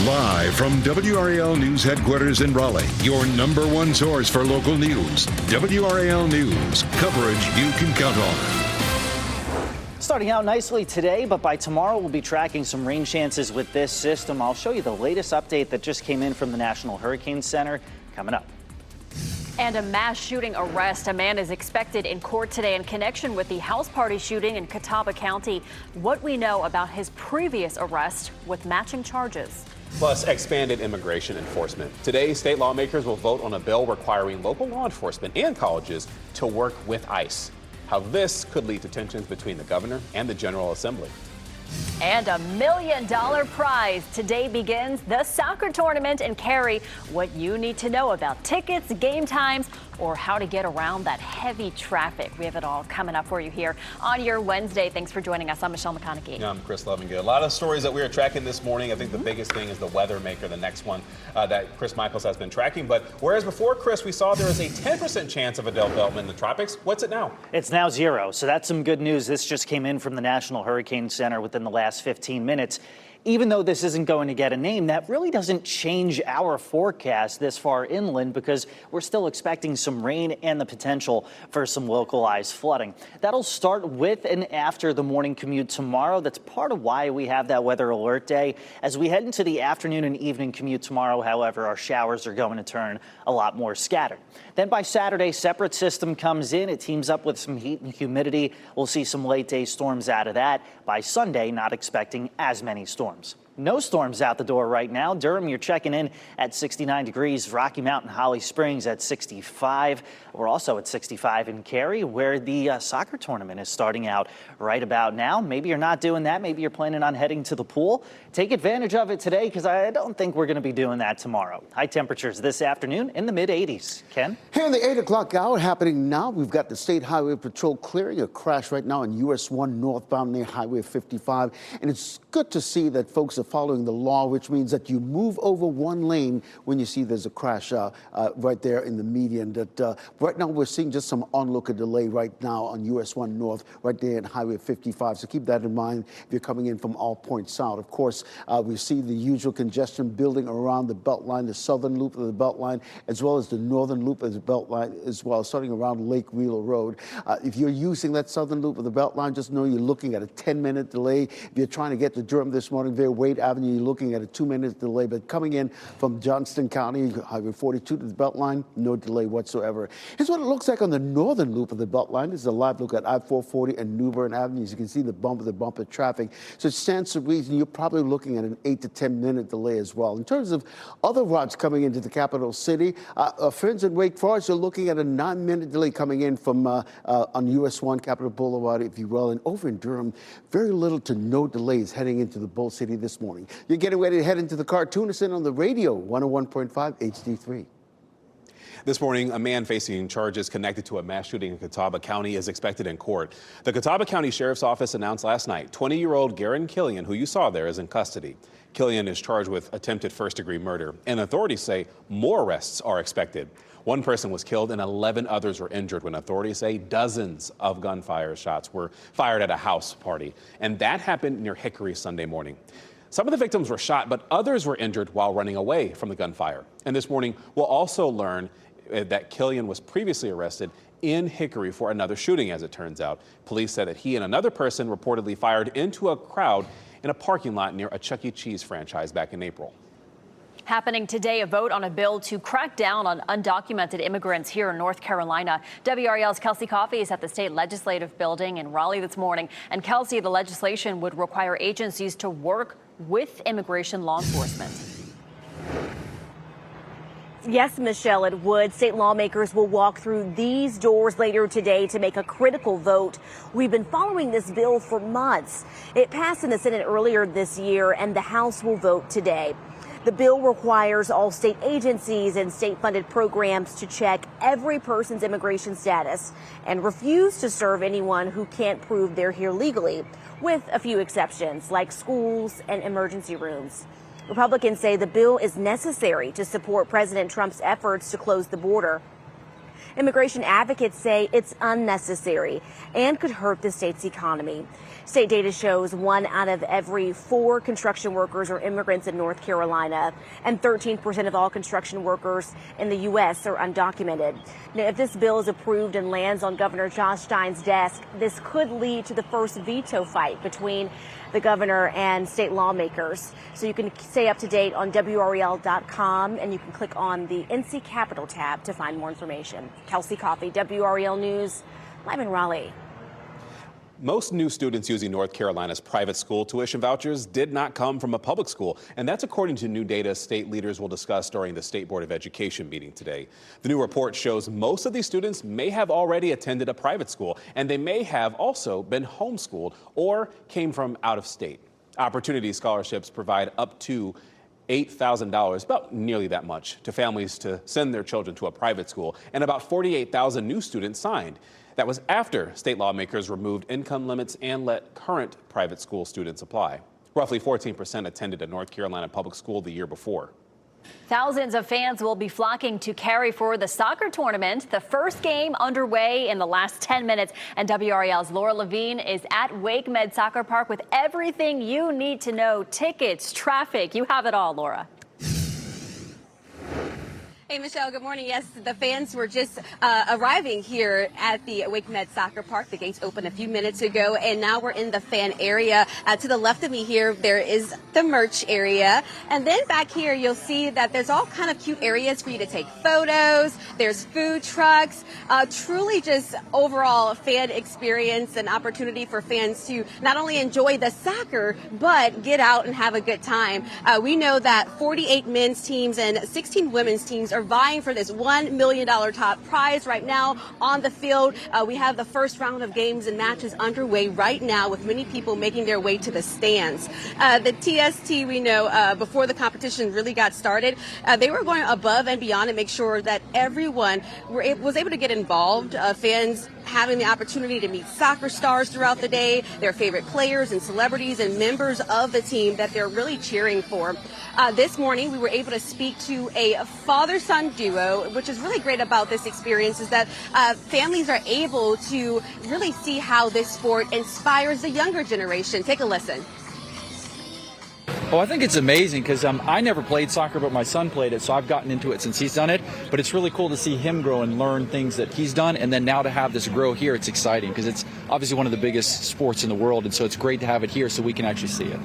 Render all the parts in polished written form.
Live from WRAL News Headquarters in Raleigh, your number one source for local news. WRAL News, coverage you can count on. Starting out nicely today, but by tomorrow we'll be tracking some rain chances with this system. I'll show you the latest update that just came in from the National Hurricane Center coming up. And a mass shooting arrest. A man is expected in court today in connection with the house party shooting in Catawba County. What we know about his previous arrest with matching charges. Plus, expanded immigration enforcement. Today, state lawmakers will vote on a bill requiring local law enforcement and colleges to work with ICE. How this could lead to tensions between the governor and the General Assembly. And a $1 million prize. Today begins the soccer tournament in Cary. What you need to know about tickets, game times, or how to get around that heavy traffic. We have it all coming up for you here on your Wednesday. Thanks for joining us. I'm Michelle McConaughey. I'm Chris Lovingood. A lot of stories that we are tracking this morning. I think the biggest thing is the weather maker, the next one that Chris Michaels has been tracking. But whereas before, Chris, we saw there was a 10% chance of a development in the tropics. What's it now? It's now 0. So that's some good news. This just came in from the National Hurricane Center within the last 15 minutes. Even though this isn't going to get a name, that really doesn't change our forecast this far inland because we're still expecting some rain and the potential for some localized flooding. That'll start with and after the morning commute tomorrow. That's part of why we have that weather alert day. As we head into the afternoon and evening commute tomorrow, however, our showers are going to turn a lot more scattered. Then by Saturday, separate system comes in. It teams up with some heat and humidity. We'll see some late day storms out of that. By Sunday, not expecting as many storms. No storms out the door right now. Durham, you're checking in at 69 degrees. Rocky Mountain, Holly Springs at 65. We're also at 65 in Cary, where the soccer tournament is starting out right about now. Maybe you're not doing that. Maybe you're planning on heading to the pool. Take advantage of it today because I don't think we're going to be doing that tomorrow. High temperatures this afternoon in the mid-80s. Ken? Here in the 8 o'clock hour happening now, we've got the State Highway Patrol clearing a crash right now on US 1 northbound near Highway 55. And it's good to see that folks are following the law, which means that you move over one lane when you see there's a crash right there in the median. That right now we're seeing just some onlooker delay right now on US 1 North right there in Highway 55. So keep that in mind if you're coming in from all points south. Of course, we see the usual congestion building around the Beltline, the southern loop of the Beltline, as well as the northern loop of the Beltline as well, starting around Lake Wheeler Road. If you're using that southern loop of the Beltline, just know you're looking at a 10-minute delay. If you're trying to get to Durham this morning via Wade Avenue, you're looking at a 2-minute delay. But coming in from Johnston County, Highway 42 to the Beltline, no delay whatsoever. Here's what it looks like on the northern loop of the Beltline. This is a live look at I-440 and New Bern Avenue. As you can see, the bumper traffic. So it stands to reason you're probably looking at an 8 to 10-minute delay as well. In terms of other routes coming into the capital city, friends in Wake Forest are looking at a 9-minute delay coming in from on US 1 Capitol Boulevard, if you will. And over in Durham, very little to no delays heading into the Bull City this morning. You're getting ready to head into the car. Tune us in on the radio, 101.5 HD3. This morning, a man facing charges connected to a mass shooting in Catawba County is expected in court. The Catawba County Sheriff's Office announced last night 20-year-old Garen Killian, who you saw there, is in custody. Killian is charged with attempted first-degree murder, and authorities say more arrests are expected. One person was killed and 11 others were injured when authorities say dozens of gunfire shots were fired at a house party. And that happened near Hickory Sunday morning. Some of the victims were shot, but others were injured while running away from the gunfire. And this morning, we'll also learn that Killian was previously arrested in Hickory for another shooting, as it turns out. Police said that he and another person reportedly fired into a crowd in a parking lot near a Chuck E. Cheese franchise back in April. Happening today, a vote on a bill to crack down on undocumented immigrants here in North Carolina. WRAL's Kelsey Coffey is at the state legislative building in Raleigh this morning. And Kelsey, the legislation would require agencies to work with immigration law enforcement. Yes, Michelle, it would. State lawmakers will walk through these doors later today to make a critical vote. We've been following this bill for months. It passed in the Senate earlier this year, and the House will vote today. The bill requires all state agencies and state-funded programs to check every person's immigration status and refuse to serve anyone who can't prove they're here legally, with a few exceptions like schools and emergency rooms. Republicans say the bill is necessary to support President Trump's efforts to close the border. Immigration advocates say it's unnecessary and could hurt the state's economy. State data shows 1 out of every 4 construction workers are immigrants in North Carolina, and 13% of all construction workers in the U.S. are undocumented. Now, if this bill is approved and lands on Governor Josh Stein's desk, this could lead to the first veto fight between the governor and state lawmakers. So you can stay up to date on WRAL.com, and you can click on the NC Capitol tab to find more information. Kelsey Coffey, WRAL News, live in Raleigh. Most new students using North Carolina's private school tuition vouchers did not come from a public school, and that's according to new data state leaders will discuss during the State Board of Education meeting today. The new report shows most of these students may have already attended a private school, and they may have also been homeschooled or came from out of state. Opportunity scholarships provide up to $8,000, about nearly that much, to families to send their children to a private school, and about 48,000 new students signed. That was after state lawmakers removed income limits and let current private school students apply. Roughly 14% attended a North Carolina public school the year before. Thousands of fans will be flocking to Cary for the soccer tournament. The first game underway in the last 10 minutes. And WRAL's Laura Levine is at Wake Med Soccer Park with everything you need to know. Tickets, traffic, you have it all, Laura. Hey, Michelle, good morning. Yes, the fans were just arriving here at the Wake Med Soccer Park. The gates opened a few minutes ago, and now we're in the fan area. To the left of me here, there is the merch area. And then back here, you'll see that there's all kind of cute areas for you to take photos. There's food trucks. Truly just overall fan experience, an opportunity for fans to not only enjoy the soccer, but get out and have a good time. We know that 48 men's teams and 16 women's teams are vying for this $1 million top prize right now on the field. We have the first round of games and matches underway right now, with many people making their way to the stands. The TST, we know, before the competition really got started, they were going above and beyond to make sure that everyone was able to get involved. Fans having the opportunity to meet soccer stars throughout the day, their favorite players and celebrities and members of the team that they're really cheering for. This morning, we were able to speak to a father-son duo, which is really great about this experience, is that families are able to really see how this sport inspires the younger generation. Take a listen. Oh, I think it's amazing because I never played soccer, but my son played it, so I've gotten into it since he's done it. But it's really cool to see him grow and learn things that he's done, and then now to have this grow here, it's exciting because it's obviously one of the biggest sports in the world, and so it's great to have it here so we can actually see it.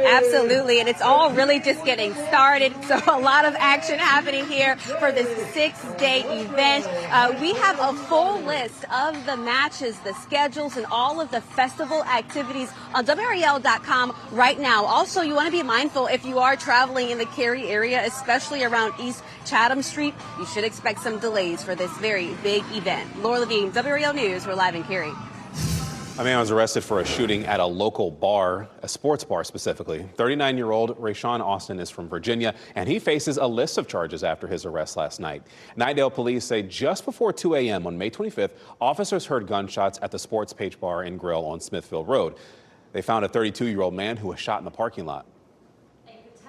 Absolutely, and it's all really just getting started. So a lot of action happening here for this 6-day event. We have a full list of the matches, the schedules, and all of the festival activities on WRAL.com right now. Also, you want to be mindful if you are traveling in the Cary area, especially around East Chatham Street, you should expect some delays for this very big event. Laura Levine, WRAL News, we're live in Cary. A man was arrested for a shooting at a local bar, a sports bar specifically. 39-year-old Rayshawn Austin is from Virginia, and he faces a list of charges after his arrest last night. Nidale police say just before 2 a.m. on May 25th, officers heard gunshots at the Sports Page Bar and Grill on Smithfield Road. They found a 32-year-old man who was shot in the parking lot.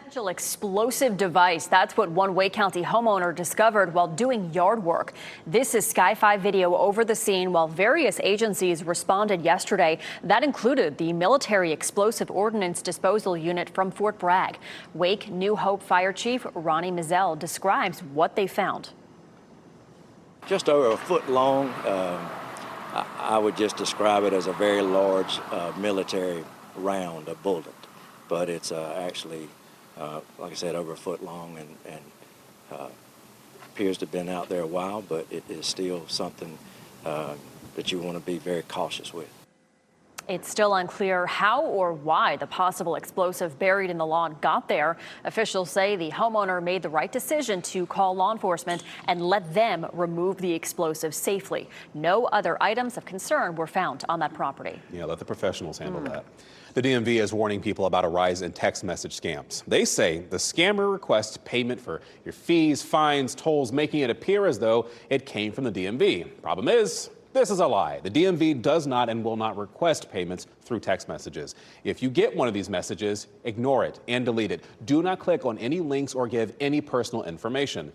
Potential explosive device. That's what one Wake County homeowner discovered while doing yard work. This is Sky 5 video over the scene while various agencies responded yesterday. That included the Military Explosive Ordnance Disposal Unit from Fort Bragg. Wake New Hope Fire Chief Ronnie Mizell describes what they found. Just over a foot long. I would just describe it as a very large military round, a bullet, but it's actually like I said, over a foot long and appears to have been out there a while, but it is still something that you want to be very cautious with. It's still unclear how or why the possible explosive buried in the lawn got there. Officials say the homeowner made the right decision to call law enforcement and let them remove the explosive safely. No other items of concern were found on that property. Yeah, let the professionals handle that. The DMV is warning people about a rise in text message scams. They say the scammer requests payment for your fees, fines, tolls, making it appear as though it came from the DMV. Problem is, This is a lie. The DMV does not and will not request payments through text messages. If you get one of these messages, ignore it and delete it. Do not click on any links or give any personal information.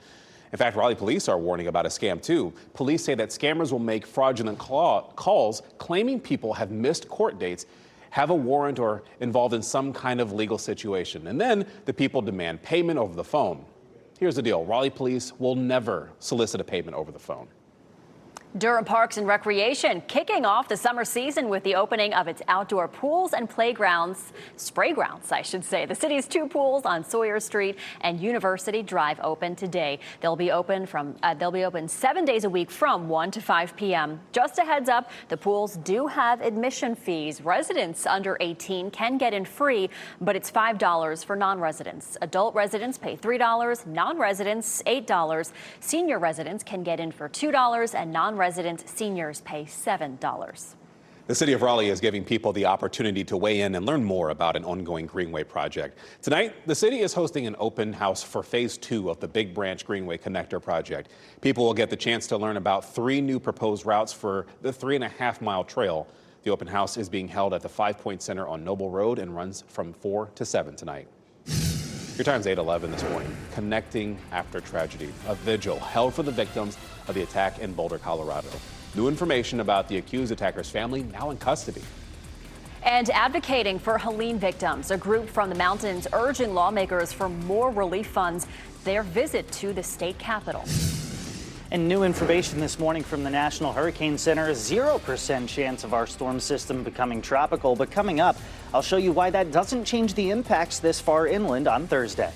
In fact, Raleigh police are warning about a scam too. Police say that scammers will make fraudulent calls claiming people have missed court dates, have a warrant, or involved in some kind of legal situation. And then the people demand payment over the phone. Here's the deal. Raleigh police will never solicit a payment over the phone. Durham Parks and Recreation kicking off the summer season with the opening of its outdoor pools and playgrounds, spray grounds, I should say. The city's 2 pools on Sawyer Street and University Drive open today. They'll be open 7 days a week from 1 to 5 p.m. Just a heads up, the pools do have admission fees. Residents under 18 can get in free, but it's $5 for non-residents. Adult residents pay $3, non-residents $8. Senior residents can get in for $2, and non-resident seniors pay $7. The city of Raleigh is giving people the opportunity to weigh in and learn more about an ongoing Greenway project. Tonight, the city is hosting an open house for phase 2 of the Big Branch Greenway Connector project. People will get the chance to learn about 3 new proposed routes for the 3.5-mile trail. The open house is being held at the 5 Point Center on Noble Road and runs from 4 to 7 tonight. Your time's 8:11 this morning. Connecting after tragedy. A vigil held for the victims of the attack in Boulder, Colorado. New information about the accused attacker's family now in custody. And advocating for Helene victims, a group from the mountains urging lawmakers for more relief funds. Their visit to the state capitol. And new information this morning from the National Hurricane Center, 0% chance of our storm system becoming tropical. But coming up, I'll show you why that doesn't change the impacts this far inland on Thursday.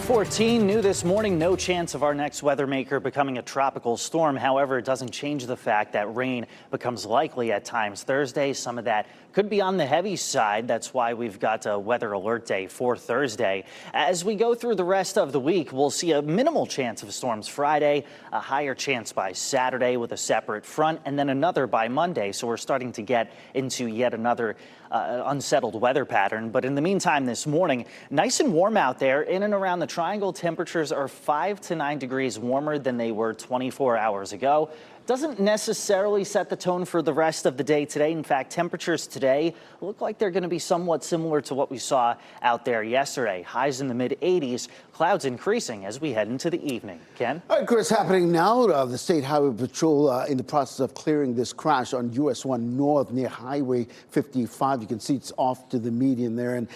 .14 new this morning, no chance of our next weather maker becoming a tropical storm. However, it doesn't change the fact that rain becomes likely at times Thursday. Some of that could be on the heavy side. That's why we've got a weather alert day for Thursday. As we go through the rest of the week, we'll see a minimal chance of storms Friday, a higher chance by Saturday with a separate front, and then another by Monday. So we're starting to get into yet another unsettled weather pattern. But in the meantime, this morning, nice and warm out there. In and around the Triangle, temperatures are 5 to 9 degrees warmer than they were 24 hours ago. Doesn't necessarily set the tone for the rest of the day today. In fact, temperatures today look like they're going to be somewhat similar to what we saw out there yesterday. Highs in the mid-80s, clouds increasing as we head into the evening. Ken? All right, Chris, happening now. The State Highway Patrol in the process of clearing this crash on US 1 North near Highway 55. You can see it's off to the median there. And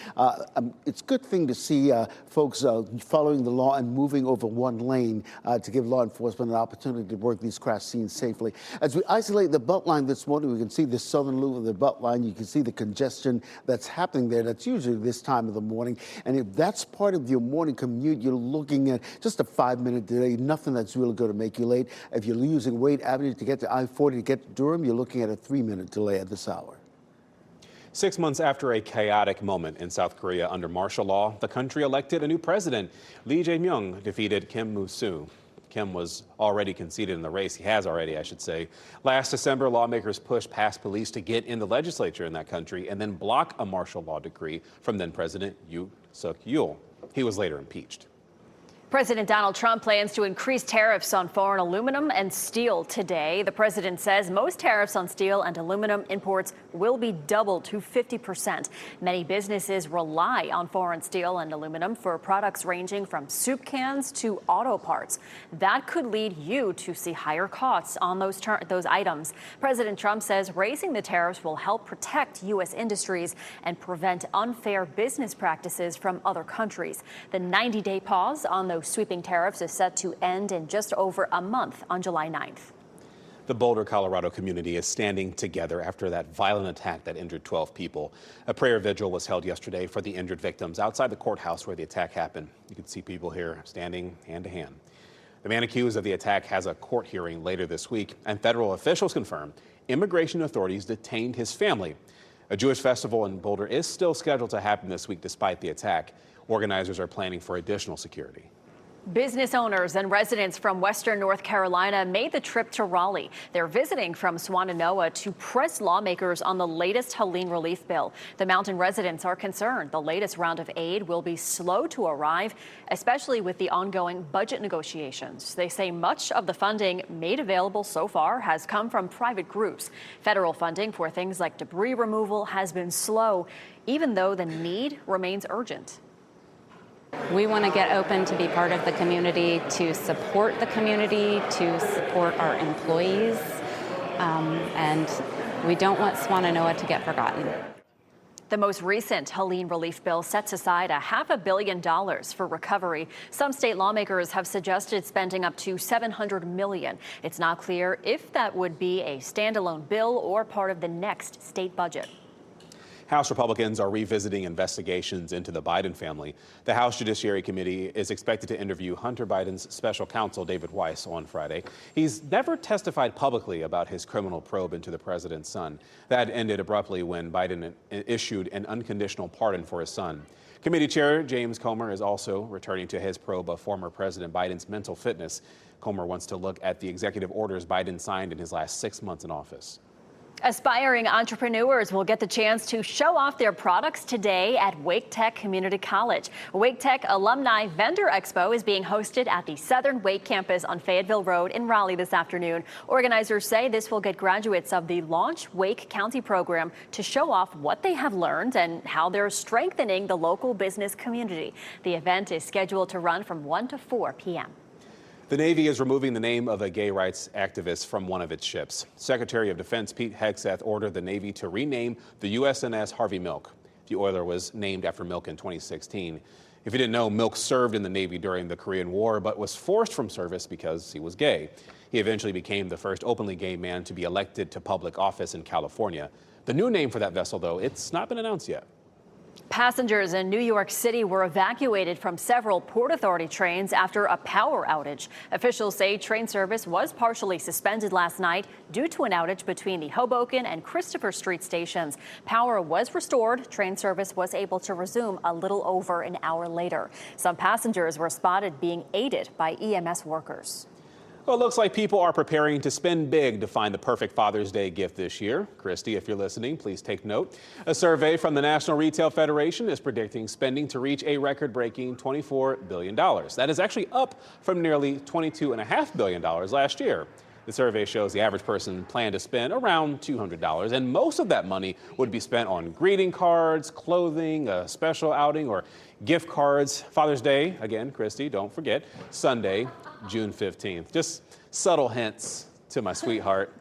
it's a good thing to see folks following the law and moving over one lane to give law enforcement an opportunity to work these crash scenes safely. As we isolate the Beltline this morning, we can see the southern loop of the Beltline. You can see the congestion that's happening there. That's usually this time of the morning. And if that's part of your morning commute, you're looking at just a 5-minute delay, nothing that's really going to make you late. If you're using Wade Avenue to get to I-40 to get to Durham, you're looking at a 3-minute delay at this hour. 6 months after a chaotic moment in South Korea under martial law, the country elected a new president. Lee Jae-myung defeated Kim Moo-soo. Kim was already conceded in the race. He has already, I should say. Last December, lawmakers pushed past police to get in the legislature in that country and then block a martial law decree from then President Yoon Suk-yeol. He was later impeached. President Donald Trump plans to increase tariffs on foreign aluminum and steel today. The president says most tariffs on steel and aluminum imports will be doubled to 50%. Many businesses rely on foreign steel and aluminum for products ranging from soup cans to auto parts. That could lead you to see higher costs on those items. President Trump says raising the tariffs will help protect U.S. industries and prevent unfair business practices from other countries. The 90-day pause on those sweeping tariffs is set to end in just over a month on July 9th. The Boulder, Colorado community is standing together after that violent attack that injured 12 people. A prayer vigil was held yesterday for the injured victims outside the courthouse where the attack happened. You can see people here standing hand to hand. The man accused of the attack has a court hearing later this week, and federal officials confirm immigration authorities detained his family. A Jewish festival in Boulder is still scheduled to happen this week despite the attack. Organizers are planning for additional security. Business owners and residents from Western North Carolina made the trip to Raleigh. They're visiting from Swannanoa to press lawmakers on the latest Helene relief bill. The mountain residents are concerned the latest round of aid will be slow to arrive, especially with the ongoing budget negotiations. They say much of the funding made available so far has come from private groups. Federal funding for things like debris removal has been slow, even though the need remains urgent. We want to get open to be part of the community, to support the community, to support our employees, and we don't want Swannanoa to get forgotten. The most recent Helene relief bill sets aside $500 million for recovery. Some state lawmakers have suggested spending up to $700 million. It's not clear if that would be a standalone bill or part of the next state budget. House Republicans are revisiting investigations into the Biden family. The House Judiciary Committee is expected to interview Hunter Biden's special counsel, David Weiss, on Friday. He's never testified publicly about his criminal probe into the president's son. That ended abruptly when Biden issued an unconditional pardon for his son. Committee Chair James Comer is also returning to his probe of former President Biden's mental fitness. Comer wants to look at the executive orders Biden signed in his last 6 months in office. Aspiring entrepreneurs will get the chance to show off their products today at Wake Tech Community College. Wake Tech Alumni Vendor Expo is being hosted at the Southern Wake campus on Fayetteville Road in Raleigh this afternoon. Organizers say this will get graduates of the Launch Wake County program to show off what they have learned and how they're strengthening the local business community. The event is scheduled to run from 1 to 4 p.m. The Navy is removing the name of a gay rights activist from one of its ships. Secretary of Defense Pete Hegseth ordered the Navy to rename the USNS Harvey Milk. The oiler was named after Milk in 2016. If you didn't know, Milk served in the Navy during the Korean War, but was forced from service because he was gay. He eventually became the first openly gay man to be elected to public office in California. The new name for that vessel, though, it's not been announced yet. Passengers in New York City were evacuated from several Port Authority trains after a power outage. Officials say train service was partially suspended last night due to an outage between the Hoboken and Christopher Street stations. Power was restored. Train service was able to resume a little over an hour later. Some passengers were spotted being aided by EMS workers. Well, it looks like people are preparing to spend big to find the perfect Father's Day gift this year. Christy, if you're listening, please take note. A survey from the National Retail Federation is predicting spending to reach a record-breaking $24 billion. That is actually up from nearly $22.5 billion last year. The survey shows the average person planned to spend around $200, and most of that money would be spent on greeting cards, clothing, a special outing, or gift cards. Father's Day, again, Christy, don't forget, Sunday, June 15th. Just subtle hints to my sweetheart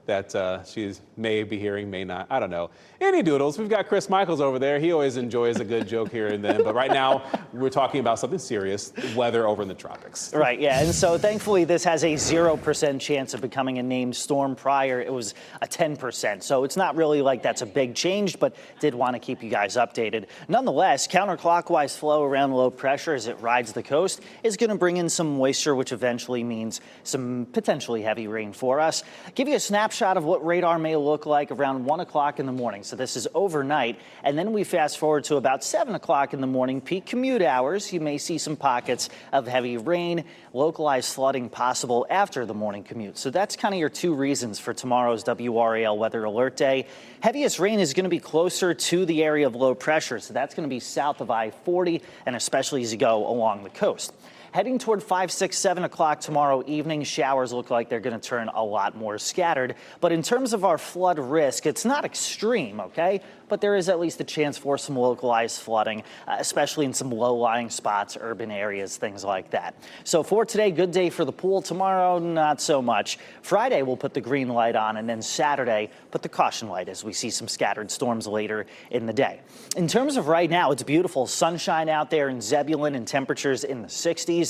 that she may be hearing, may not. I don't know. Any doodles. We've got Chris Michaels over there. He always enjoys a good joke here and then. But right now, we're talking about something serious, weather over in the tropics. Right, yeah. And so thankfully, this has a 0% chance of becoming a named storm. Prior, it was a 10%. So it's not really like that's a big change, but did want to keep you guys updated. Nonetheless, counterclockwise flow around low pressure as it rides the coast is going to bring in some moisture, which eventually means some potentially heavy rain for us. Give you a snapshot of what radar may look like around 1 o'clock in the morning. So this is overnight. And then we fast forward to about 7 o'clock in the morning, peak commute hours. You may see some pockets of heavy rain, localized flooding possible after the morning commute. So that's kind of your two reasons for tomorrow's WRAL weather alert day. Heaviest rain is going to be closer to the area of low pressure. So that's going to be south of I-40 and especially as you go along the coast. Heading toward 5, 6, 7 o'clock tomorrow evening, showers look like they're going to turn a lot more scattered. But in terms of our flood risk, it's not extreme, okay? But there is at least a chance for some localized flooding, especially in some low-lying spots, urban areas, things like that. So for today, good day for the pool. Tomorrow, not so much. Friday, we'll put the green light on, and then Saturday, put the caution light as we see some scattered storms later in the day. In terms of right now, it's beautiful sunshine out there in Zebulon and temperatures in the 60s.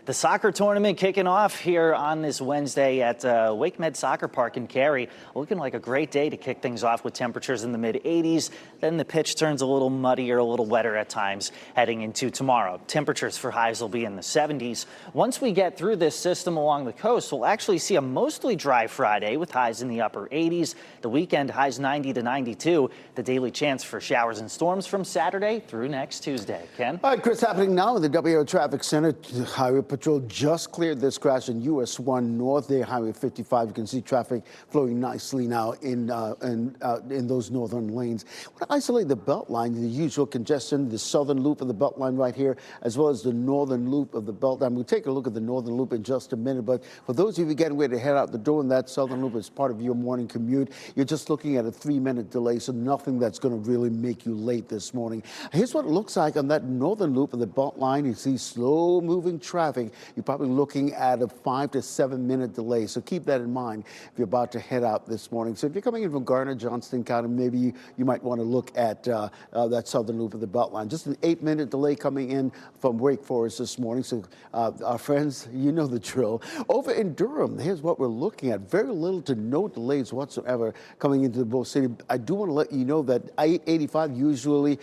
The soccer tournament kicking off here on this Wednesday at Wake Med Soccer Park in Cary. Looking like a great day to kick things off with temperatures in the mid-80s. Then the pitch turns a little muddier, a little wetter at times heading into tomorrow. Temperatures for highs will be in the 70s. Once we get through this system along the coast, we'll actually see a mostly dry Friday with highs in the upper 80s. The weekend highs 90 to 92. The daily chance for showers and storms from Saturday through next Tuesday. Ken? All right, Chris, happening now in the WO Traffic Center. Highway Patrol just cleared this crash in US 1 North there, Highway 55. You can see traffic flowing nicely now in those northern lanes. I want to isolate the Beltline, the usual congestion, the southern loop of the Beltline right here, as well as the northern loop of the Beltline. We'll take a look at the northern loop in just a minute, but for those of you getting ready to head out the door in that southern loop as part of your morning commute, you're just looking at a 3-minute delay, so nothing that's going to really make you late this morning. Here's what it looks like on that northern loop of the Beltline. You see slow-moving traffic. You're probably looking at a 5 to 7 minute delay, so keep that in mind if you're about to head out this morning. So if you're coming in from Garner, Johnston County, maybe you might want to look at that southern loop of the Beltline. Just an 8-minute delay coming in from Wake Forest this morning. So our friends, you know the drill. Over in Durham, here's what we're looking at. Very little to no delays whatsoever coming into the Bull City. I do want to let you know that I-85 usually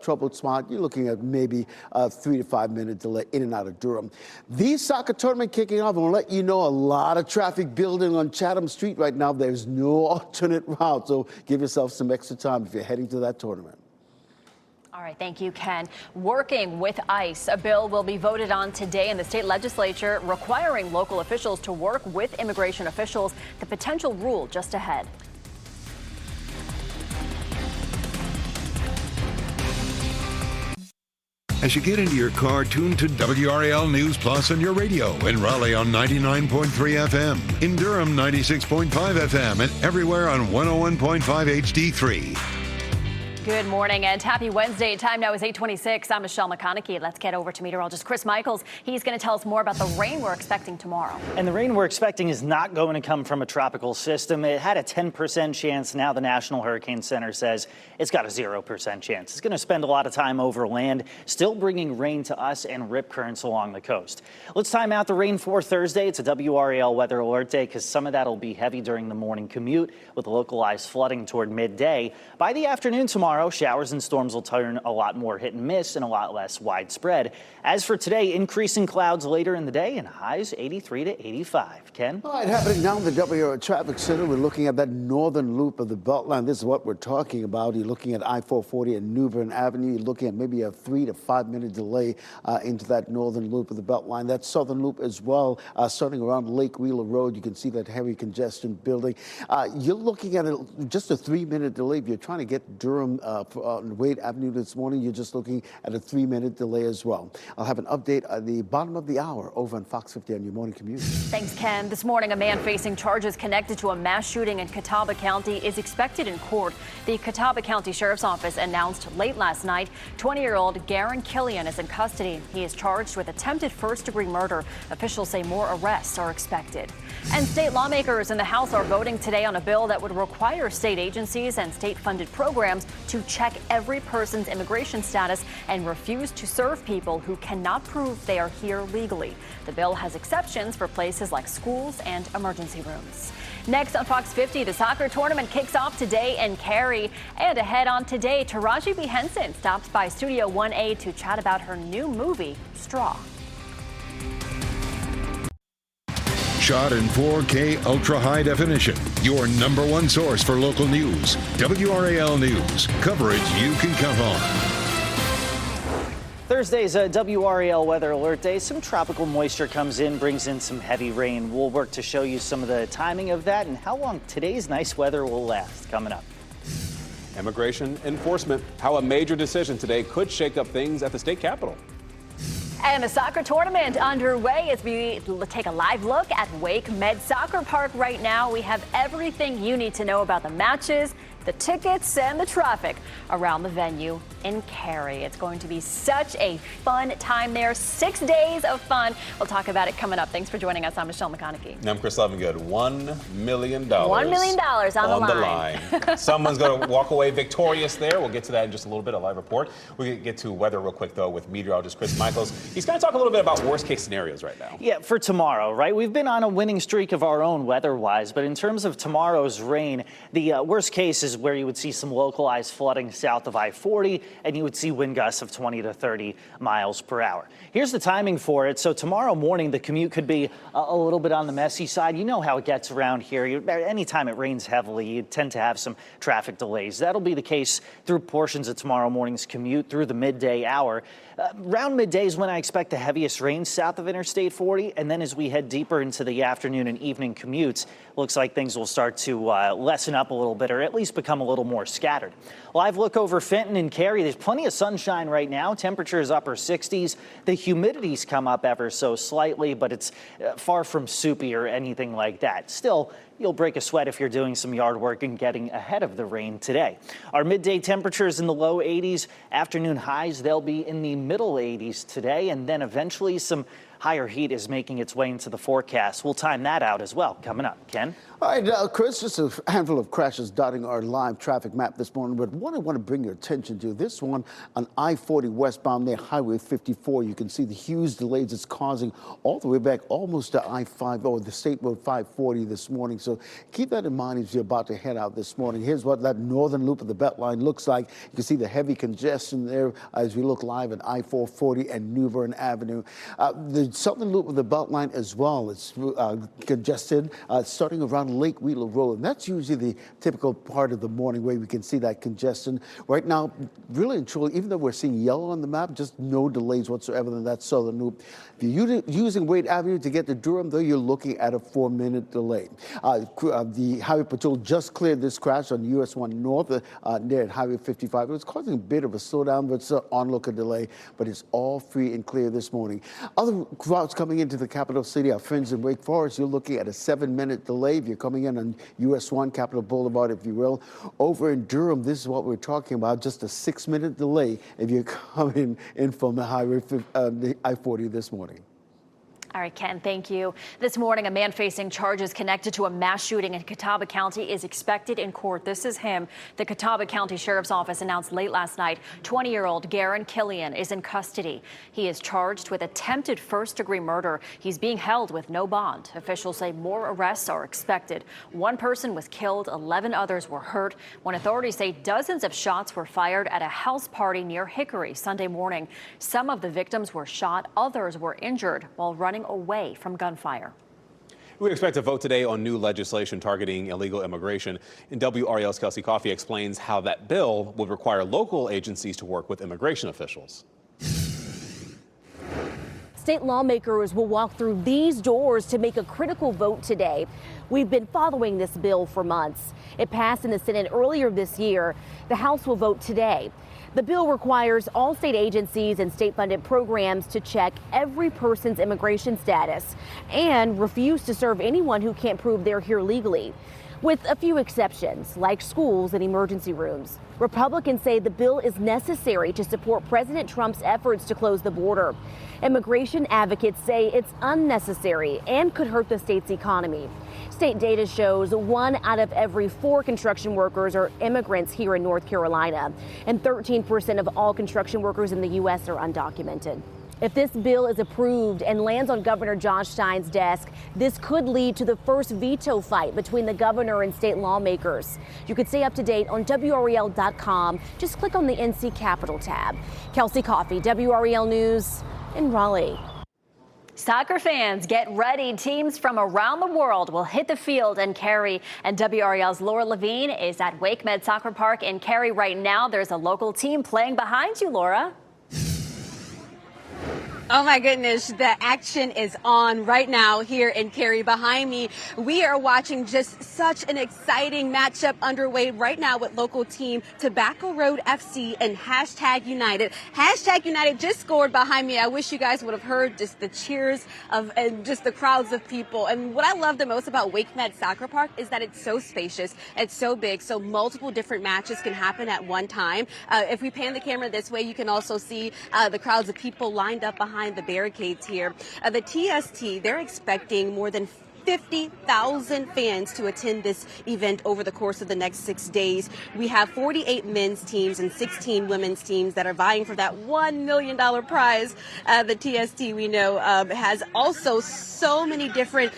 troubled spot. You're looking at maybe a 3 to 5 minute delay in and out of Durham. The soccer tournament kicking off. I want to let you know a lot of traffic building on Chatham Street right now. There's no alternate route, so give yourself some extra time if you're heading to that tournament. All right, thank you, Ken. Working with ICE, a bill will be voted on today in the state legislature requiring local officials to work with immigration officials. The potential rule just ahead. As you get into your car, tune to WRAL News Plus on your radio. In Raleigh on 99.3 FM. In Durham, 96.5 FM. And everywhere on 101.5 HD3. Good morning and happy Wednesday. Time now is 8:26. I'm Michelle McConaughey. Let's get over to meteorologist Chris Michaels. He's going to tell us more about the rain we're expecting tomorrow. And the rain we're expecting is not going to come from a tropical system. It had a 10% chance. Now the National Hurricane Center says it's got a 0% chance. It's going to spend a lot of time over land, still bringing rain to us and rip currents along the coast. Let's time out the rain for Thursday. It's a WRAL weather alert day because some of that will be heavy during the morning commute with localized flooding toward midday. By the afternoon tomorrow, showers and storms will turn a lot more hit and miss and a lot less widespread. As for today, increasing clouds later in the day and highs 83 to 85. Ken? All right, happening now in the WRAL Traffic Center. We're looking at that northern loop of the Beltline. This is what we're talking about. You're looking at I-440 and New Bern Avenue. You're looking at maybe a 3 to 5 minute delay into that northern loop of the Beltline. That southern loop as well, starting around Lake Wheeler Road. You can see that heavy congestion building. You're looking at just a 3-minute delay. If you're trying to get Durham on Wade Avenue this morning, you're just looking at a 3-minute delay as well. I'll have an update at the bottom of the hour over on Fox 50 on your morning commute. Thanks, Ken. This morning, a man facing charges connected to a mass shooting in Catawba County is expected in court. The Catawba County Sheriff's Office announced late last night 20-year-old Garen Killian is in custody. He is charged with attempted first-degree murder. Officials say more arrests are expected. And state lawmakers in the House are voting today on a bill that would require state agencies and state-funded programs to check every person's immigration status and refuse to serve people who cannot prove they are here legally. The bill has exceptions for places like schools and emergency rooms. Next on Fox 50, the soccer tournament kicks off today in Cary. And ahead on today, Taraji B. Henson stops by Studio 1A to chat about her new movie, Straw. Shot in 4K ultra high definition. Your number one source for local news. WRAL News. Coverage you can count on. Thursday's a WRAL weather alert day. Some tropical moisture comes in, brings in some heavy rain. We'll work to show you some of the timing of that and how long today's nice weather will last. Coming up. Immigration enforcement, how a major decision today could shake up things at the state capitol. And the soccer tournament underway as we take a live look at Wake Med Soccer Park right now. We have everything you need to know about the matches, the tickets, and the traffic around the venue in Cary. It's going to be such a fun time there. 6 days of fun. We'll talk about it coming up. Thanks for joining us. I'm Michelle McConaughey. And I'm Chris Lovingood. $1 million. $1 million on the line. Someone's going to walk away victorious there. We'll get to that in just a little bit, a live report. We're going to get to weather real quick, though, with meteorologist Chris Michaels. He's going to talk a little bit about worst-case scenarios right now. Yeah, for tomorrow, right? We've been on a winning streak of our own weather-wise, but in terms of tomorrow's rain, the worst case is is where you would see some localized flooding south of I-40, and you would see wind gusts of 20 to 30 miles per hour. Here's the timing for it. So tomorrow morning, the commute could be a little bit on the messy side. You know how it gets around here. Anytime it rains heavily, you tend to have some traffic delays. That'll be the case through portions of tomorrow morning's commute through the midday hour. Around midday is when I expect the heaviest rain south of Interstate 40. And then as we head deeper into the afternoon and evening commutes, looks like things will start to lessen up a little bit, or at least become a little more scattered. Live look over Fenton and Cary. There's plenty of sunshine right now. Temperatures upper 60s. The humidity's come up ever so slightly, but it's far from soupy or anything like that. Still, you'll break a sweat if you're doing some yard work and getting ahead of the rain today. Our midday temperatures in the low 80s. Afternoon highs, they'll be in the middle 80s today, and then eventually some higher heat is making its way into the forecast. We'll time that out as well coming up. Ken? All right, Chris, just a handful of crashes dotting our live traffic map this morning, but what I want to bring your attention to, this one on I-40 westbound near Highway 54. You can see the huge delays it's causing all the way back almost to I-50, the State Road 540 this morning. So keep that in mind as you're about to head out this morning. Here's what that northern loop of the Beltline looks like. You can see the heavy congestion there as we look live at I-440 and New Bern Avenue. The southern loop of the Beltline as well. It's congested starting around Lake Wheeler Road, and that's usually the typical part of the morning where we can see that congestion. Right now, really and truly, even though we're seeing yellow on the map, just no delays whatsoever in that southern loop. If you're using Wade Avenue to get to Durham, though, you're looking at a 4-minute delay. The Highway Patrol just cleared this crash on US 1 North near Highway 55. It was causing a bit of a slowdown, but it's an onlooker delay, but it's all free and clear this morning. Other routes coming into the capital city, our friends in Wake Forest, you're looking at a 7-minute delay. If you're coming in on US 1, Capitol Boulevard, if you will. Over in Durham, this is what we're talking about, just a 6-minute delay if you're coming in from the Highway I-40 this morning. All right, Ken, thank you. This morning, a man facing charges connected to a mass shooting in Catawba County is expected in court. This is him. The Catawba County Sheriff's Office announced late last night 20-year-old Garen Killian is in custody. He is charged with attempted first-degree murder. He's being held with no bond. Officials say more arrests are expected. One person was killed, 11 others were hurt, when authorities say dozens of shots were fired at a house party near Hickory Sunday morning. Some of the victims were shot, others were injured while running away from gunfire. We expect a vote today on new legislation targeting illegal immigration. And WRAL's Kelsey Coffey explains how that bill would require local agencies to work with immigration officials. State lawmakers will walk through these doors to make a critical vote today. We've been following this bill for months. It passed in the Senate earlier this year. The House will vote today. The bill requires all state agencies and state-funded programs to check every person's immigration status and refuse to serve anyone who can't prove they're here legally, with a few exceptions, like schools and emergency rooms. Republicans say the bill is necessary to support President Trump's efforts to close the border. Immigration advocates say it's unnecessary and could hurt the state's economy. State data shows 1 out of every 4 construction workers are immigrants here in North Carolina, and 13% of all construction workers in the U.S. are undocumented. If this bill is approved and lands on Governor Josh Stein's desk, this could lead to the first veto fight between the governor and state lawmakers. You could stay up to date on WRAL.com. Just click on the NC Capitol tab. Kelsey Coffey, WRAL News in Raleigh. Soccer fans, get ready. Teams from around the world will hit the field in Cary. And WRAL's Laura Levine is at WakeMed Soccer Park in Cary right now. There's a local team playing behind you, Laura. Oh my goodness, the action is on right now here in Cary. Behind me, we are watching just such an exciting matchup underway right now with local team Tobacco Road FC and #United. #United just scored behind me. I wish you guys would have heard just the cheers of and just the crowds of people. And what I love the most about WakeMed Soccer Park is that it's so spacious, it's so big, so multiple different matches can happen at one time. If we pan the camera this way, you can also see the crowds of people lined up behind the barricades here. The TST, they're expecting more than 50,000 fans to attend this event over the course of the next 6 days. We have 48 men's teams and 16 women's teams that are vying for that $1 million prize. The TST, we know, has also so many different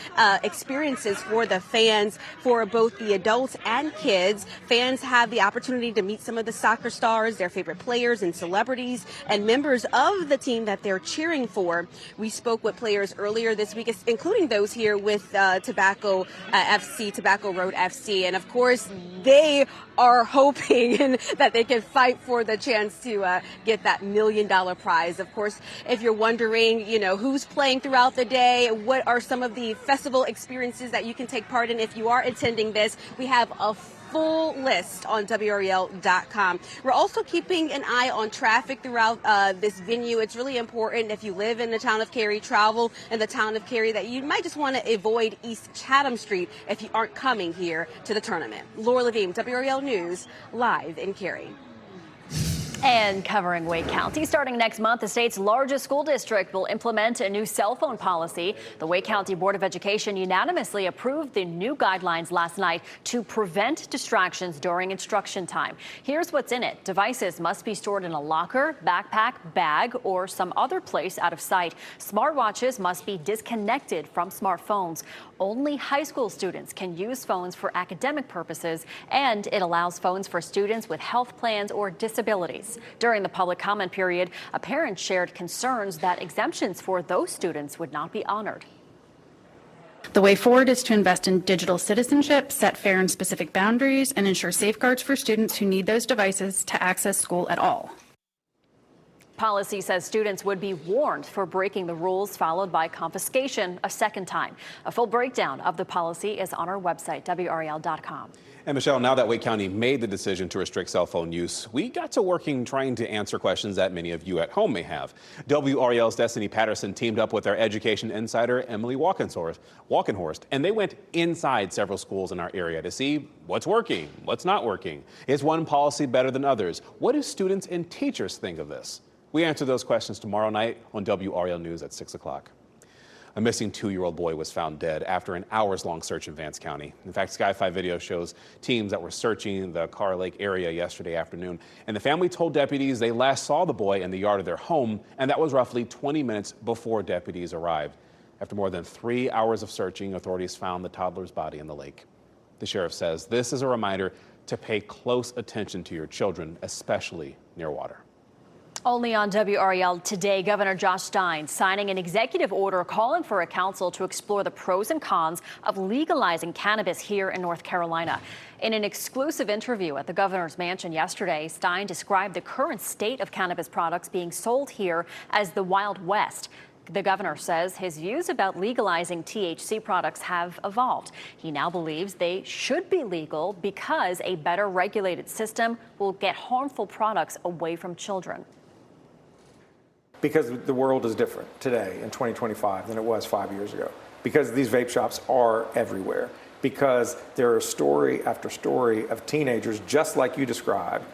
experiences for the fans, for both the adults and kids. Fans have the opportunity to meet some of the soccer stars, their favorite players and celebrities, and members of the team that they're cheering for. We spoke with players earlier this week, including those here with Tobacco Road FC. And of course, they are hoping that they can fight for the chance to get that $1 million prize. Of course, if you're wondering, who's playing throughout the day, what are some of the festival experiences that you can take part in if you are attending this, we have a full list on WRAL.com. We're also keeping an eye on traffic throughout this venue. It's really important if you live in the town of Cary, travel in the town of Cary, that you might just want to avoid East Chatham Street if you aren't coming here to the tournament. Laura Levine, WRAL News, live in Cary. And covering Wake County, starting next month, the state's largest school district will implement a new cell phone policy. The Wake County Board of Education unanimously approved the new guidelines last night to prevent distractions during instruction time. Here's what's in it. Devices must be stored in a locker, backpack, bag, or some other place out of sight. Smartwatches must be disconnected from smartphones. Only high school students can use phones for academic purposes, and it allows phones for students with health plans or disabilities. During the public comment period, a parent shared concerns that exemptions for those students would not be honored. The way forward is to invest in digital citizenship, set fair and specific boundaries, and ensure safeguards for students who need those devices to access school at all. Policy says students would be warned for breaking the rules, followed by confiscation a second time. A full breakdown of the policy is on our website, WRAL.com. And Michelle, now that Wake County made the decision to restrict cell phone use, we got to working trying to answer questions that many of you at home may have. WRAL's Destiny Patterson teamed up with our education insider, Emily Walkenhorst, and they went inside several schools in our area to see what's working, what's not working. Is one policy better than others? What do students and teachers think of this? We answer those questions tomorrow night on WRAL News at 6 o'clock. A missing 2-year-old boy was found dead after an hours-long search in Vance County. In fact, Sky 5 video shows teams that were searching the Carr Lake area yesterday afternoon, and the family told deputies they last saw the boy in the yard of their home, and that was roughly 20 minutes before deputies arrived. After more than 3 hours of searching, authorities found the toddler's body in the lake. The sheriff says this is a reminder to pay close attention to your children, especially near water. Only on WRAL today, Governor Josh Stein signing an executive order calling for a council to explore the pros and cons of legalizing cannabis here in North Carolina. In an exclusive interview at the governor's mansion yesterday, Stein described the current state of cannabis products being sold here as the Wild West. The governor says his views about legalizing THC products have evolved. He now believes they should be legal because a better regulated system will get harmful products away from children. Because the world is different today in 2025 than it was 5 years ago. Because these vape shops are everywhere. Because there are story after story of teenagers, just like you described,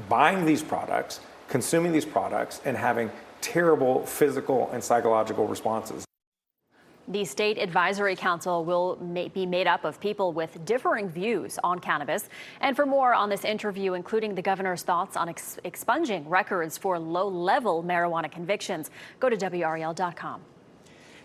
buying these products, consuming these products, and having terrible physical and psychological responses. The State Advisory Council will be made up of people with differing views on cannabis. And for more on this interview, including the governor's thoughts on expunging records for low-level marijuana convictions, go to WRAL.com.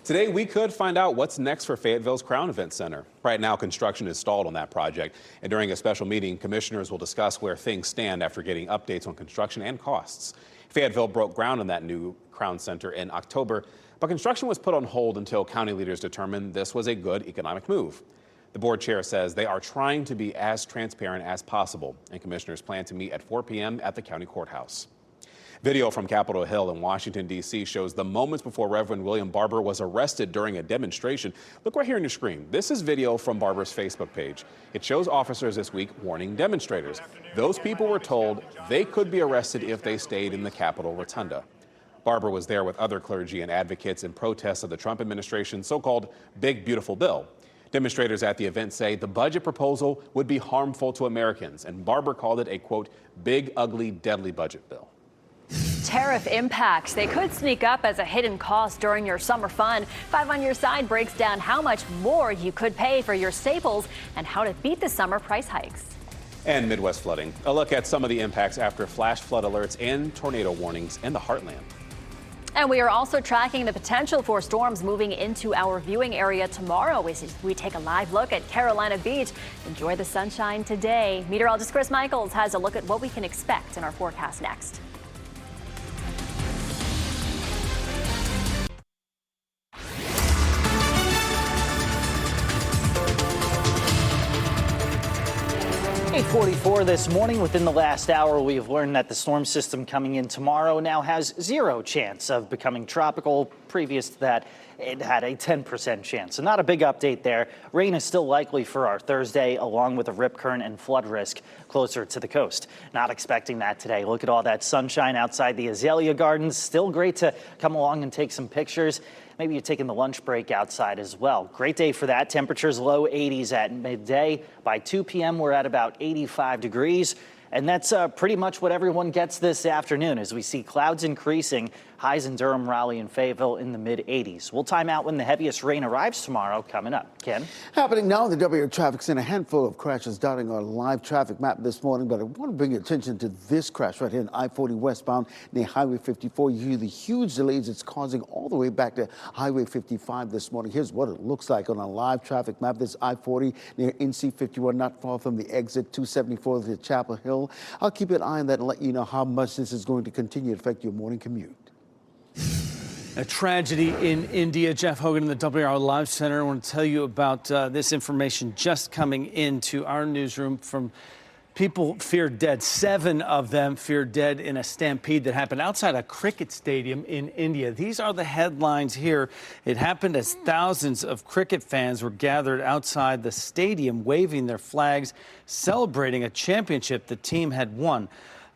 Today, we could find out what's next for Fayetteville's Crown Event Center. Right now, construction is stalled on that project. And during a special meeting, commissioners will discuss where things stand after getting updates on construction and costs. Fayetteville broke ground on that new Crown Center in October, but construction was put on hold until county leaders determined this was a good economic move. The board chair says they are trying to be as transparent as possible, and commissioners plan to meet at 4 p.m. at the county courthouse. Video from Capitol Hill in Washington, D.C. shows the moments before Reverend William Barber was arrested during a demonstration. Look right here on your screen. This is video from Barber's Facebook page. It shows officers this week warning demonstrators. Those people were told they could be arrested if they stayed in the Capitol Rotunda. Barber was there with other clergy and advocates in protest of the Trump administration's so-called Big Beautiful Bill. Demonstrators at the event say the budget proposal would be harmful to Americans, and Barber called it a, quote, big, ugly, deadly budget bill. tariff impacts. They could sneak up as a hidden cost during your summer fun. 5 on Your Side breaks down how much more you could pay for your staples and how to beat the summer price hikes. And Midwest flooding. A look at some of the impacts after flash flood alerts and tornado warnings in the heartland. And we are also tracking the potential for storms moving into our viewing area tomorrow as we take a live look at Carolina Beach. Enjoy the sunshine today. Meteorologist Chris Michaels has a look at what we can expect in our forecast next. .44 this morning. Within the last hour, we have learned that the storm system coming in tomorrow now has 0 chance of becoming tropical. Previous to that, it had a 10% chance. So not a big update there. Rain is still likely for our Thursday, along with a rip current and flood risk closer to the coast. Not expecting that today. Look at all that sunshine outside the azalea gardens. Still great to come along and take some pictures. Maybe you're taking the lunch break outside as well. Great day for that. Temperatures low 80s at midday. By 2 p.m., we're at about 85 degrees. And that's pretty much what everyone gets this afternoon as we see clouds increasing. Highs in Durham, Raleigh, and Fayetteville in the mid-80s. We'll time out when the heaviest rain arrives tomorrow. Coming up. Ken? Happening now in the WRAL traffic center. A handful of crashes dotting our live traffic map this morning. But I want to bring your attention to this crash right here in I-40 westbound near Highway 54. You hear the huge delays it's causing all the way back to Highway 55 this morning. Here's what it looks like on a live traffic map. This I-40 near NC 51, not far from the exit 274 to Chapel Hill. I'll keep an eye on that and let you know how much this is going to continue to affect your morning commute. A tragedy in India. Jeff Hogan in the WRAL Live Center. I want to tell you about this information just coming into our newsroom from people feared dead. 7 of them feared dead in a stampede that happened outside a cricket stadium in India. These are the headlines here. It happened as thousands of cricket fans were gathered outside the stadium, waving their flags, celebrating a championship the team had won.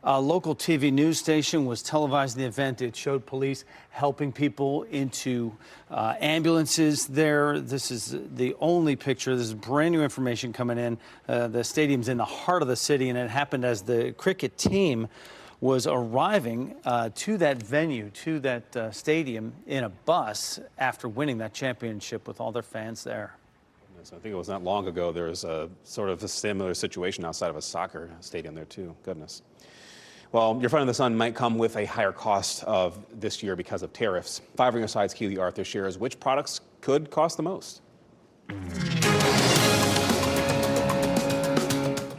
A local TV news station was televising the event. It showed police helping people into ambulances there. This is the only picture. This is brand new information coming in. The stadium's in the heart of the city, and it happened as the cricket team was arriving to that venue, to that stadium in a bus after winning that championship with all their fans there. So I think it was not long ago there was a sort of a similar situation outside of a soccer stadium there too. Goodness. Well, your Front of the Sun might come with a higher cost of this year because of tariffs. 5 on Your Side's Keely Arthur shares which products could cost the most.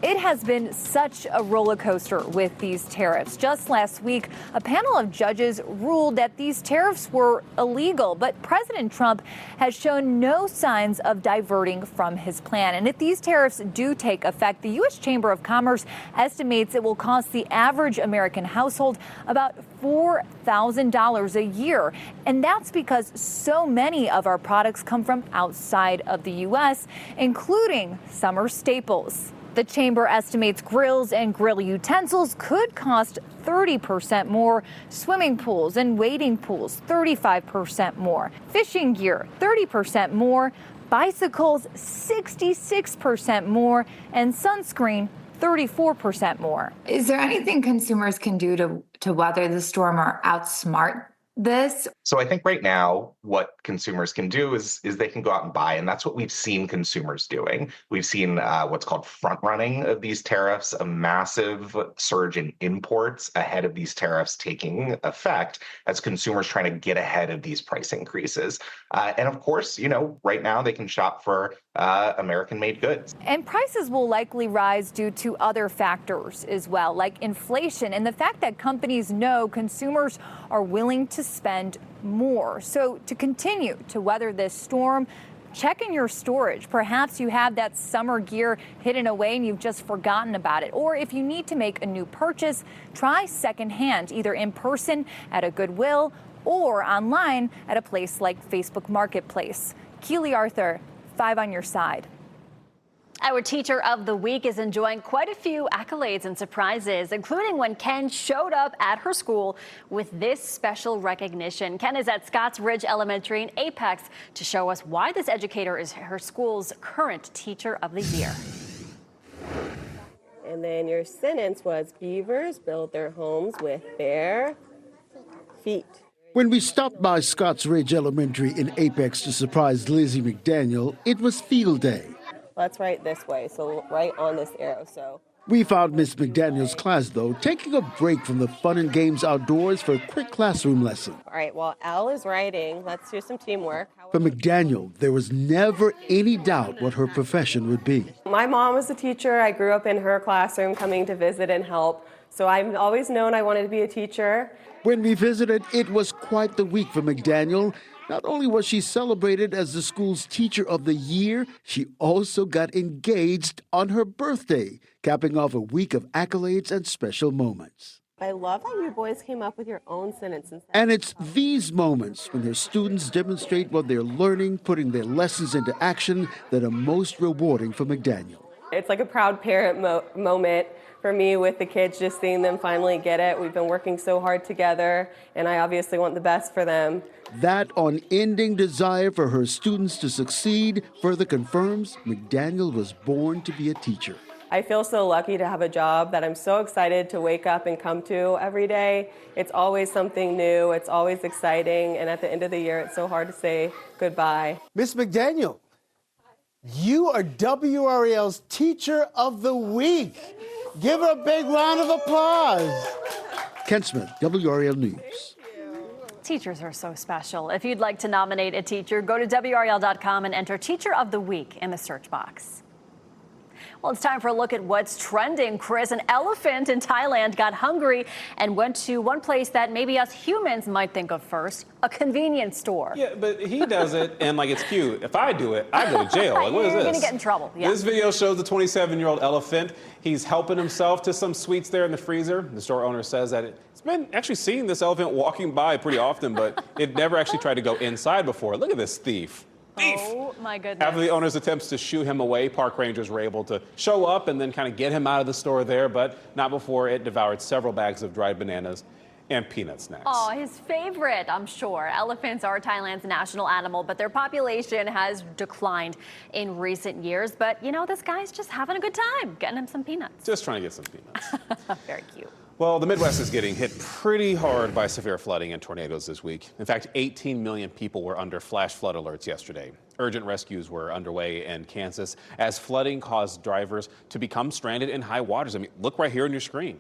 It has been such a roller coaster with these tariffs. Just last week, a panel of judges ruled that these tariffs were illegal, but President Trump has shown no signs of diverting from his plan. And if these tariffs do take effect, the U.S. Chamber of Commerce estimates it will cost the average American household about $4,000 a year. And that's because so many of our products come from outside of the U.S., including summer staples. The chamber estimates grills and grill utensils could cost 30% more, swimming pools and wading pools 35% more, fishing gear 30% more, bicycles 66% more, and sunscreen 34% more. Is there anything consumers can do to weather the storm or outsmart this? So I think right now what consumers can do is they can go out and buy, and that's what we've seen consumers doing. We've seen what's called front running of these tariffs, a massive surge in imports ahead of these tariffs taking effect as consumers trying to get ahead of these price increases. And of course, you know, right now they can shop for American-made goods. And prices will likely rise due to other factors as well, like inflation and the fact that companies know consumers are willing to spend more. So to continue to weather this storm, check in your storage. Perhaps you have that summer gear hidden away and you've just forgotten about it. Or if you need to make a new purchase, try secondhand, either in person at a Goodwill or online at a place like Facebook Marketplace. Keely Arthur, 5 on Your Side. Our Teacher of the Week is enjoying quite a few accolades and surprises, including when Ken showed up at her school with this special recognition. Ken is at Scotts Ridge Elementary in Apex to show us why this educator is her school's current Teacher of the Year. And then your sentence was, beavers build their homes with bare feet. When we stopped by Scotts Ridge Elementary in Apex to surprise Lizzie McDaniel, it was field day. That's right this way, so right on this arrow. So We found Miss McDaniel's class, though, taking a break from the fun and games outdoors for a quick classroom lesson. all right, while Al is writing, let's do some teamwork. For McDaniel, there was never any doubt what her profession would be. My mom was a teacher. I grew up in her classroom coming to visit and help. So I've always known I wanted to be a teacher. When we visited, it was quite the week for McDaniel. Not only was she celebrated as the school's Teacher of the Year, she also got engaged on her birthday, capping off a week of accolades and special moments. I love how you boys came up with your own sentences. And it's these moments when her students demonstrate what they're learning, putting their lessons into action, that are most rewarding for McDaniel. It's like a proud parent moment for me with the kids, just seeing them finally get it. We've been working so hard together, and I obviously want the best for them. That unending desire for her students to succeed further confirms McDaniel was born to be a teacher. I feel so lucky to have a job that I'm so excited to wake up and come to every day. It's always something new, it's always exciting, and at the end of the year, it's so hard to say goodbye. Miss McDaniel, you are WRAL's Teacher of the Week. Give her a big round of applause. Ken Smith, WRAL News. Teachers are so special. If you'd like to nominate a teacher, go to WRAL.com and enter Teacher of the Week in the search box. Well, it's time for a look at what's trending. Chris, an elephant in Thailand got hungry and went to one place that maybe us humans might think of first, a convenience store. Yeah, but he does it and like it's cute. If I do it, I go to jail. Like, what is this? You're going to get in trouble. Yeah. This video shows the 27-year-old elephant. He's helping himself to some sweets there in the freezer. The store owner says that it's been actually seeing this elephant walking by pretty often, but it never actually tried to go inside before. Look at this thief. Oh, my goodness. After the owner's attempts to shoo him away, park rangers were able to show up and then kind of get him out of the store there, but not before it devoured several bags of dried bananas and peanut snacks. Oh, his favorite, I'm sure. Elephants are Thailand's national animal, but their population has declined in recent years. But, you know, this guy's just having a good time, getting him some peanuts. Just trying to get some peanuts. Very cute. Well, the Midwest is getting hit pretty hard by severe flooding and tornadoes this week. In fact, 18 million people were under flash flood alerts yesterday. Urgent rescues were underway in Kansas as flooding caused drivers to become stranded in high waters. I mean, look right here on your screen.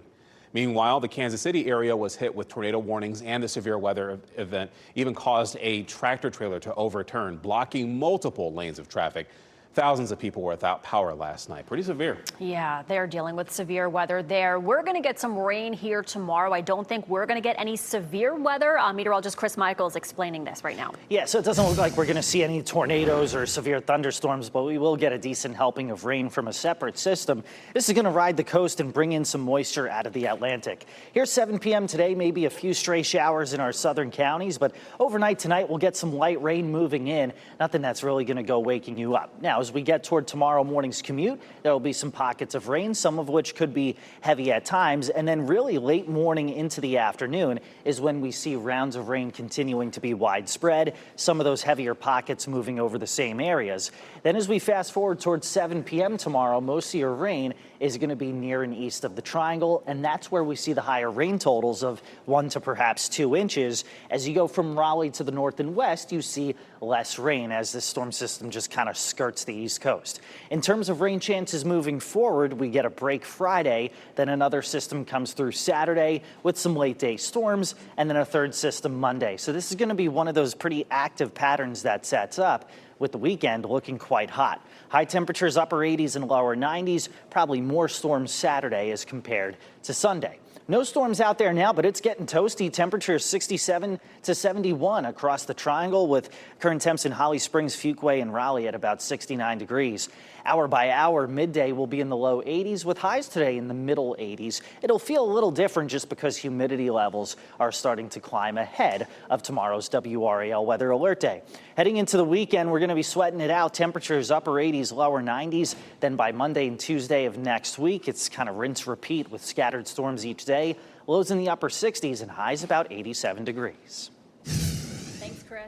Meanwhile, the Kansas City area was hit with tornado warnings, and the severe weather event even caused a tractor trailer to overturn, blocking multiple lanes of traffic. Thousands of people were without power last night. Pretty severe. Yeah, they're dealing with severe weather there. We're going to get some rain here tomorrow. I don't think we're going to get any severe weather. Meteorologist Chris Michaels explaining this right now. Yeah, so it doesn't look like we're going to see any tornadoes or severe thunderstorms, but we will get a decent helping of rain from a separate system. This is going to ride the coast and bring in some moisture out of the Atlantic. Here's 7 p.m. today, maybe a few stray showers in our southern counties, but overnight tonight we'll get some light rain moving in. Nothing that's really going to go waking you up. Now, as we get toward tomorrow morning's commute, there will be some pockets of rain, some of which could be heavy at times. And then really late morning into the afternoon is when we see rounds of rain continuing to be widespread, some of those heavier pockets moving over the same areas. Then as we fast forward towards 7 p.m. tomorrow, most of your rain is going to be near and east of the triangle, and that's where we see the higher rain totals of 1 to perhaps 2 inches. As you go from Raleigh to the north and west, you see less rain as this storm system just kind of skirts the east coast. In terms of rain chances moving forward, we get a break Friday, then another system comes through Saturday with some late day storms, and then a third system Monday. So this is going to be one of those pretty active patterns that sets up, with the weekend looking quite hot. High temperatures upper 80s and lower 90s, probably more storms Saturday as compared to Sunday. No storms out there now, but it's getting toasty. Temperatures 67 to 71 across the triangle, with current temps in Holly Springs, Fuquay, and Raleigh at about 69 degrees. Hour by hour, midday will be in the low 80s with highs today in the middle 80s. It'll feel a little different just because humidity levels are starting to climb ahead of tomorrow's WRAL Weather Alert Day. Heading into the weekend, we're going to be sweating it out. Temperatures upper 80s, lower 90s. Then by Monday and Tuesday of next week, it's kind of rinse repeat with scattered storms each day. Lows in the upper 60s and highs about 87 degrees. Thanks, Chris.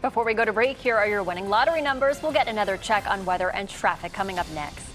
Before we go to break, here are your winning lottery numbers. We'll get another check on weather and traffic coming up next.